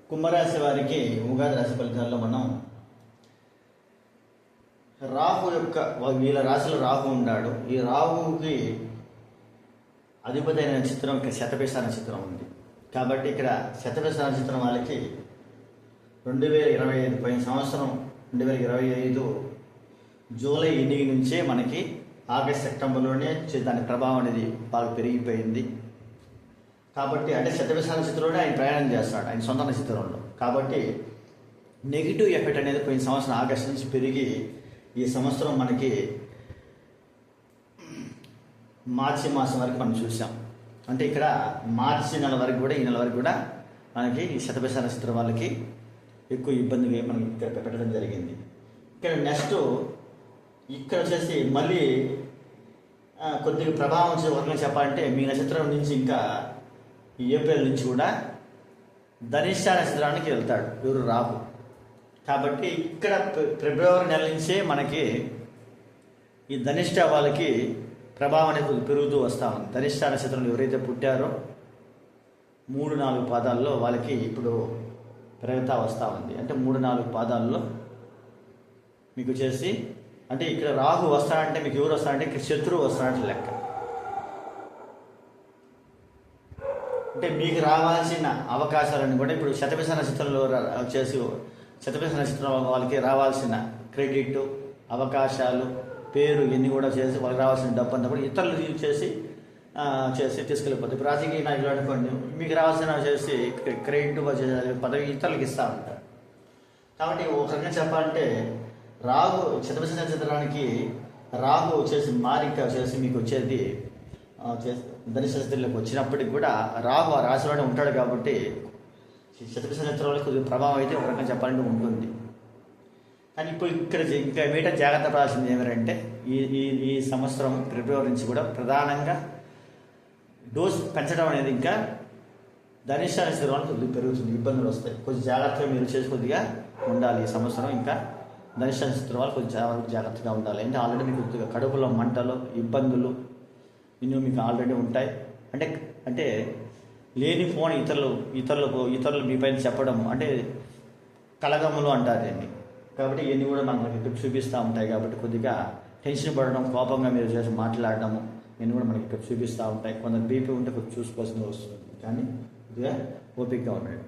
కుంభరాశి వారికి ఉగాది రాశి ఫలితాల్లో మనం రాహు యొక్క వీళ్ళ రాశిలో రాహు ఉన్నాడు. ఈ రాహుకి అధిపతి అయిన నక్షత్రం ఇక్కడ శతభిష నక్షత్రం ఉంది. కాబట్టి ఇక్కడ శతభిష నక్షత్రం వాళ్ళకి 2025 పోయిన సంవత్సరం 2025 జూలై 8 నుంచే మనకి ఆగస్ట్ సెప్టెంబర్లోనే దాని ప్రభావం అనేది బాగా పెరిగిపోయింది. కాబట్టి అంటే శతభిష నక్షత్రంలోనే ఆయన ప్రయాణం చేస్తాడు, ఆయన సొంత నక్షత్రంలో. కాబట్టి నెగిటివ్ ఎఫెక్ట్ అనేది పోయిన సంవత్సరం ఆగస్టు నుంచి పెరిగి ఈ సంవత్సరం మనకి మార్చి మాసం వరకు మనం చూసాం. అంటే ఇక్కడ మార్చి నెల వరకు కూడా, ఈ నెల వరకు కూడా మనకి ఈ శతభిష నక్షత్రం వాళ్ళకి ఎక్కువ ఇబ్బందిగా మనకి ఇక్కడ పెట్టడం జరిగింది. ఇక్కడ నెక్స్ట్ ఇక్కడ వచ్చేసి మళ్ళీ కొద్దిగా ప్రభావం వచ్చే వర్గం చెప్పాలంటే మీ నక్షత్రం నుంచి ఇంకా ఈ ఏప్రిల్ నుంచి కూడా ధనిష్ట నక్షత్రానికి వెళ్తాడు ఎవరు రాహు. కాబట్టి ఇక్కడ ఫిబ్రవరి నెల నుంచే మనకి ఈ ధనిష్ట వాళ్ళకి ప్రభావం అనేది పెరుగుతూ వస్తూ ఉంది. ధనిష్ట నక్షత్రంలో ఎవరైతే పుట్టారో 3-4 పాదాల్లో వాళ్ళకి ఇప్పుడు పెరుగుతూ వస్తూ ఉంది. అంటే 3-4 పాదాల్లో మీకు వచ్చేసి అంటే ఇక్కడ రాహు వస్తాడంటే మీకు ఎవరు వస్తాడంటే ఇక్కడ శత్రువు వస్తాడంటే లెక్క. అంటే మీకు రావాల్సిన అవకాశాలను కూడా ఇప్పుడు శతభిష నక్షత్రంలో వచ్చేసి శతభిష నక్షత్రం వాళ్ళకి రావాల్సిన క్రెడిట్, అవకాశాలు, పేరు ఇవన్నీ కూడా చేసి వాళ్ళకి రావాల్సిన డబ్బు అంతా కూడా ఇతరులు చేసి తీసుకెళ్ళిపోతాయి. ఇప్పుడు రాజకీయ నాయకులు అనుకోండి, మీకు రావాల్సిన చేసి క్రెడిట్ పదవి ఇతరులకు ఇస్తూ ఉంటారు. కాబట్టి ఒక రకంగా చెప్పాలంటే రాహు శతభిష నక్షత్రానికి రాహు వచ్చేసి మారిక వచ్చేసి మీకు వచ్చేది ధనుసు నక్షత్రంలోకి వచ్చినప్పటికి కూడా రాహు ఆ రాశిలోనే ఉంటాడు. కాబట్టి శతభిష నక్షత్రంలో కొద్దిగా ప్రభావం అయితే ఒక రకంగా చెప్పాలంటే ఉంటుంది. కానీ ఇప్పుడు ఇక్కడ ఇంకా మీట జాగ్రత్త పడాల్సింది ఏమంటే ఈ సంవత్సరం ఫిబ్రవరి నుంచి కూడా ప్రధానంగా డోస్ పెంచడం అనేది ఇంకా ధనిష్ట నక్షత్రం కొద్దిగా పెరుగుతుంది, ఇబ్బందులు వస్తాయి. కొంచెం జాగ్రత్తగా మీరు చేసి కొద్దిగా ఉండాలి. ఈ సంవత్సరం ఇంకా ధనిష్ట నక్షత్రం వాళ్ళు కొంచెం జాగ్రత్తగా ఉండాలి. అంటే ఆల్రెడీ మీకు కొద్దిగా కడుపులో మంటలు, ఇబ్బందులు ఇన్ని మీకు ఆల్రెడీ ఉంటాయి. అంటే లేని ఫోన్ ఇతరులు మీ పైన చెప్పడం అంటే కలగములు అంటారు దీన్ని. కాబట్టి ఇవన్నీ కూడా మనకి చూపిస్తూ ఉంటాయి. కాబట్టి కొద్దిగా టెన్షన్ పడడం, కోపంగా మీరు చేసి మాట్లాడడము ఇవన్నీ కూడా మనకి చూపిస్తూ ఉంటాయి. కొందరు బీపీ ఉంటే కొంచెం చూసుకోవాల్సింది వస్తుంది. కానీ కొద్దిగా ఓపికగా ఉండండి.